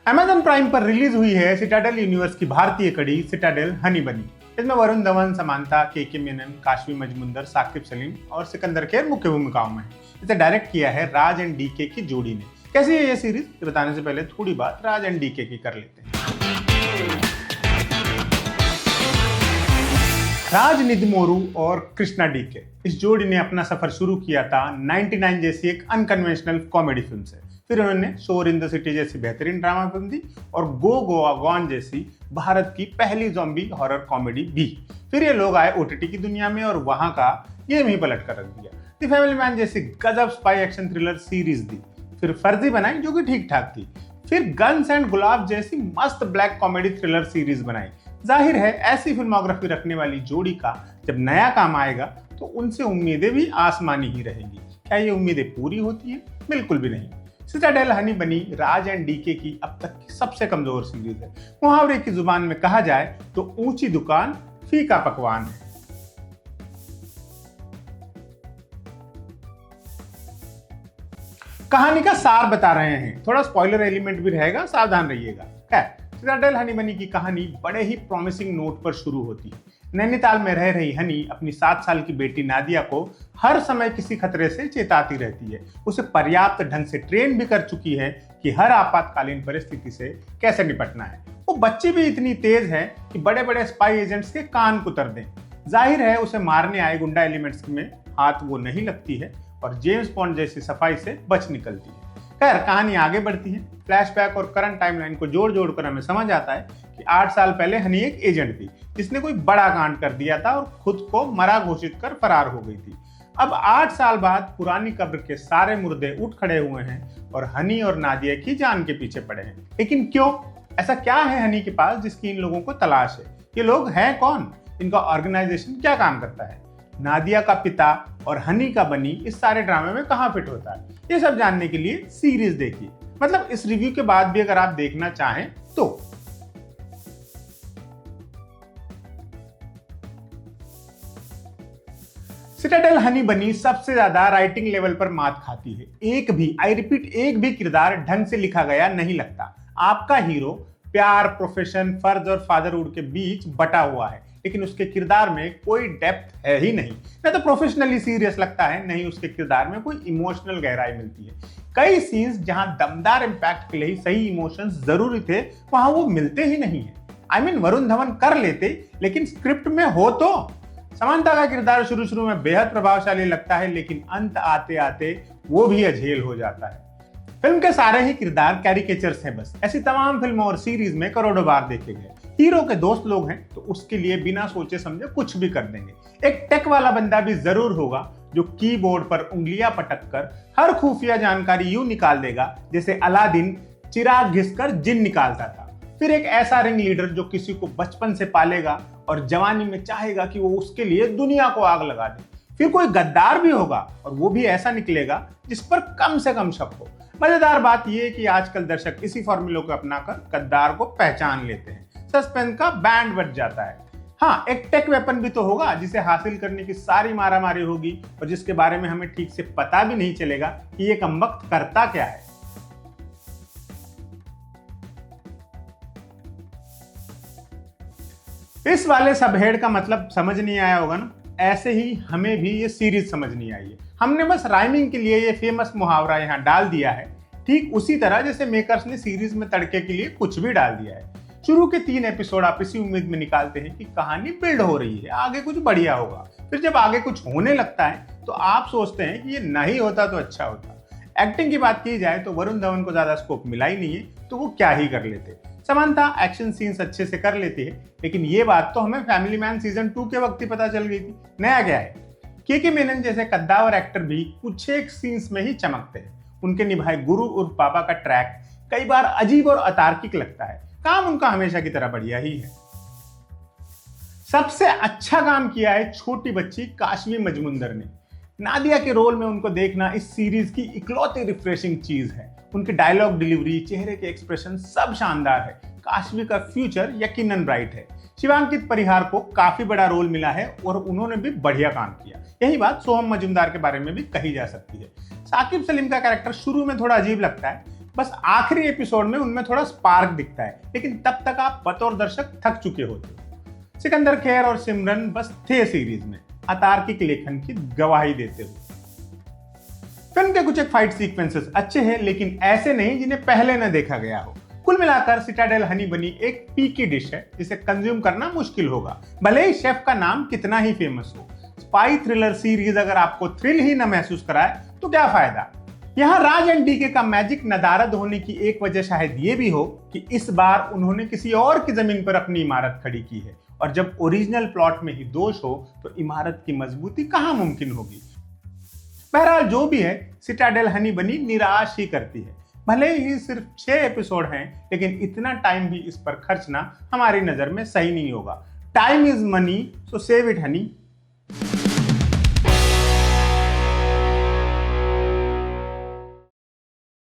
Amazon prime पर release हुई है सिटाडेल यूनिवर्स की भारतीय कड़ी सिटाडेल हनी बनी। इसमें वरुण धवन, समांथा, के मेनन, काशवी मजमुंदर, साकिब सलीम और सिकंदर खेर मुख्य भूमिकाओं में है। इसे डायरेक्ट किया है राज एंड डीके की जोड़ी ने। कैसी है ये सीरीज, ये बताने से पहले थोड़ी बात राज एंड डीके की कर लेते हैं। राज निदमोरू और कृष्णा डीके, इस जोड़ी ने अपना सफर शुरू किया था 99 जैसी एक अनकन्वेंशनल कॉमेडी फिल्म से। फिर उन्होंने शोर इन द सिटी जैसी बेहतरीन ड्रामा फिल्म दी और गो गोवा गॉन जैसी भारत की पहली ज़ॉम्बी हॉरर कॉमेडी भी। फिर ये लोग आए ओटीटी की दुनिया में और वहां का गेम ही पलट कर रख दिया। द फैमिली मैन जैसी गजब स्पाई एक्शन थ्रिलर सीरीज दी। फिर फर्जी बनाई जो कि ठीक ठाक थी। फिर गन्स एंड गुलाब जैसी मस्त ब्लैक कॉमेडी थ्रिलर सीरीज बनाई। जाहिर है ऐसी फिल्मोग्राफी रखने वाली जोड़ी का जब नया काम आएगा तो उनसे उम्मीदें भी आसमानी ही रहेंगी। क्या ये उम्मीदें पूरी होती हैं? बिल्कुल भी नहीं। सिटाडेल हनी बनी राज एंड डीके की अब तक की सबसे कमजोर सीरीज है। मुहावरे की जुबान में कहा जाए तो ऊंची दुकान फीका पकवान है। कहानी का सार बता रहे हैं, थोड़ा स्पॉइलर एलिमेंट भी रहेगा, सावधान रहिएगा। सिटाडेल हनी बनी की कहानी बड़े ही प्रॉमिसिंग नोट पर शुरू होती है। नैनीताल में रह रही हनी अपनी 7 साल की बेटी नादिया को हर समय किसी खतरे से चेताती रहती है। उसे पर्याप्त ढंग से ट्रेन भी कर चुकी है कि हर आपातकालीन परिस्थिति से कैसे निपटना है। वो बच्ची भी इतनी तेज है कि बड़े बड़े स्पाई एजेंट्स के कान कुतर दें। जाहिर है उसे मारने आए गुंडा एलिमेंट्स में हाथ वो नहीं लगती है और जेम्स बॉन्ड जैसी सफाई से बच निकलती है। खैर, कहानी आगे बढ़ती है। फ्लैशबैक और करंट टाइमलाइन को जोड़ जोड़ कर हमें समझ आता है कि 8 साल पहले हनी एक एजेंट थी जिसने कोई बड़ा कांड कर दिया था और खुद को मरा घोषित कर फरार हो गई थी। अब 8 साल बाद पुरानी कब्र के सारे मुर्दे उठ खड़े हुए हैं और हनी और नादिया की जान के पीछे पड़े हैं। लेकिन क्यों? ऐसा क्या है हनी के पास जिसकी इन लोगों को तलाश है? ये लोग हैं कौन? इनका ऑर्गेनाइजेशन क्या काम करता है? नादिया का पिता और हनी का बनी इस सारे ड्रामे में कहां फिट होता है? ये सब जानने के लिए सीरीज देखिए। मतलब इस रिव्यू के बाद भी अगर आप देखना चाहें तो। सिटाडेल हनी बनी सबसे ज्यादा राइटिंग लेवल पर मात खाती है। एक भी, आई रिपीट, एक भी किरदार ढंग से लिखा गया नहीं लगता। आपका हीरो प्यार, प्रोफेशन, फर्ज और फादरहुड के बीच बटा हुआ है, लेकिन उसके किरदार में कोई डेप्थ है ही नहीं। न तो प्रोफेशनली सीरियस लगता है, नहीं उसके किरदार में कोई इमोशनल गहराई मिलती है। कई सीन्स जहां दमदार इंपैक्ट के लिए सही इमोशंस जरूरी थे, वहां वो मिलते ही नहीं है। आई मीन वरुण धवन कर लेते, लेकिन स्क्रिप्ट में हो तो। समांथा का किरदार शुरू में बेहद प्रभावशाली लगता है, लेकिन अंत आते आते वो भी अझेल हो जाता है। फिल्म के सारे ही किरदार कैरिकेचर्स हैं बस। ऐसी तमाम फिल्मों और सीरीज में करोड़ों बार देखे गए। हीरो के दोस्त लोग हैं तो उसके लिए बिना सोचे समझे कुछ भी कर देंगे। एक टेक वाला बंदा भी जरूर होगा जो कीबोर्ड पर उंगलियां पटक कर हर खुफिया जानकारी यूं निकाल देगा जैसे अलादीन चिराग घिसकर जिन निकालता था। फिर एक ऐसा रिंग लीडर जो किसी को बचपन से पालेगा और जवानी में चाहेगा कि वो उसके लिए दुनिया को आग लगा दे। फिर कोई गद्दार भी होगा और वो भी ऐसा निकलेगा जिस पर कम से कम शक हो। मजेदार बात यह है कि आजकल दर्शक इसी फॉर्मूले को अपनाकर गद्दार को पहचान लेते हैं। सस्पेंस का बैंड बज जाता है। हाँ, एक टेक वेपन भी तो होगा जिसे हासिल करने की सारी मारामारी होगी और जिसके बारे में हमें ठीक से पता भी नहीं चलेगा कि ये कमबख्त करता क्या है। इस वाले सबहेड का मतलब समझ नहीं आया होगा ना? ऐसे ही हमें भी ये सीरीज समझ नहीं आई है। हमने बस राइमिंग के लिए ये फेमस मुहावरा यहाँ डाल दिया है, ठीक उसी तरह जैसे मेकर्स ने सीरीज में तड़के के लिए कुछ भी डाल दिया है। शुरू के 3 एपिसोड आप इसी उम्मीद में निकालते हैं कि कहानी बिल्ड हो रही है, आगे कुछ बढ़िया होगा। फिर जब आगे कुछ होने लगता है तो आप सोचते हैं कि ये नहीं होता तो अच्छा होता। एक्टिंग की बात की जाए तो वरुण धवन को ज्यादा स्कोप मिला ही नहीं है, तो वो क्या ही कर लेते। समांथा एक्शन सीन्स अच्छे से कर लेती है, लेकिन ये बात तो हमें फैमिली मैन सीजन 2 के वक्त ही पता चल गई थी। नया क्या है? के मेनन जैसे कद्दावर एक्टर भी कुछ एक सीन्स में ही चमकते हैं। उनके निभाए गुरु उर्फ बाबा का ट्रैक कई बार अजीब और अतार्किक लगता है। काम उनका हमेशा की तरह बढ़िया ही है। सबसे अच्छा काम किया है छोटी बच्ची काशवी मजमुंदर ने। नादिया के रोल में उनको देखना इस सीरीज की इकलौती रिफ्रेशिंग चीज है। उनकी डायलॉग डिलीवरी, चेहरे के एक्सप्रेशन सब शानदार है। काशवी का फ्यूचर यकीनन ब्राइट है। शिवांकित परिहार को काफी बड़ा रोल मिला है और उन्होंने भी बढ़िया काम किया। यही बात सोहम मजूमदार के बारे में भी कही जा सकती है। साकिब सलीम का कैरेक्टर शुरू में थोड़ा अजीब लगता है, बस आखिरी एपिसोड में उनमें थोड़ा स्पार्क दिखता है, लेकिन तब तक आप बतौर दर्शक थक चुके होते हो। सिकंदर खेर और सिमरन बस थे सीरीज में, अतार्किक लेखन की गवाही देते हुए। फिल्म के कुछ एक फाइट सीक्वेंसेस अच्छे हैं, लेकिन ऐसे नहीं जिन्हें पहले न देखा गया हो। कुल मिलाकर सिटाडेल हनी बनी एक पीकी डिश है जिसे कंज्यूम करना मुश्किल होगा, भले ही शेफ का नाम कितना ही फेमस हो। स्पाई थ्रिलर सीरीज अगर आपको थ्रिल ही न महसूस कराए तो क्या फायदा। यहाँ राज एंड डीके का मैजिक नदारद होने की एक वजह शायद ये भी हो कि इस बार उन्होंने किसी और की जमीन पर अपनी इमारत खड़ी की है, और जब ओरिजिनल प्लॉट में ही दोष हो तो इमारत की मजबूती कहाँ मुमकिन होगी। बहरहाल जो भी है, सिटाडेल हनी बनी निराश ही करती है। भले ही सिर्फ 6 एपिसोड हैं, लेकिन इतना टाइम भी इस पर खर्चना हमारी नजर में सही नहीं होगा। Time is money, so save it Honey.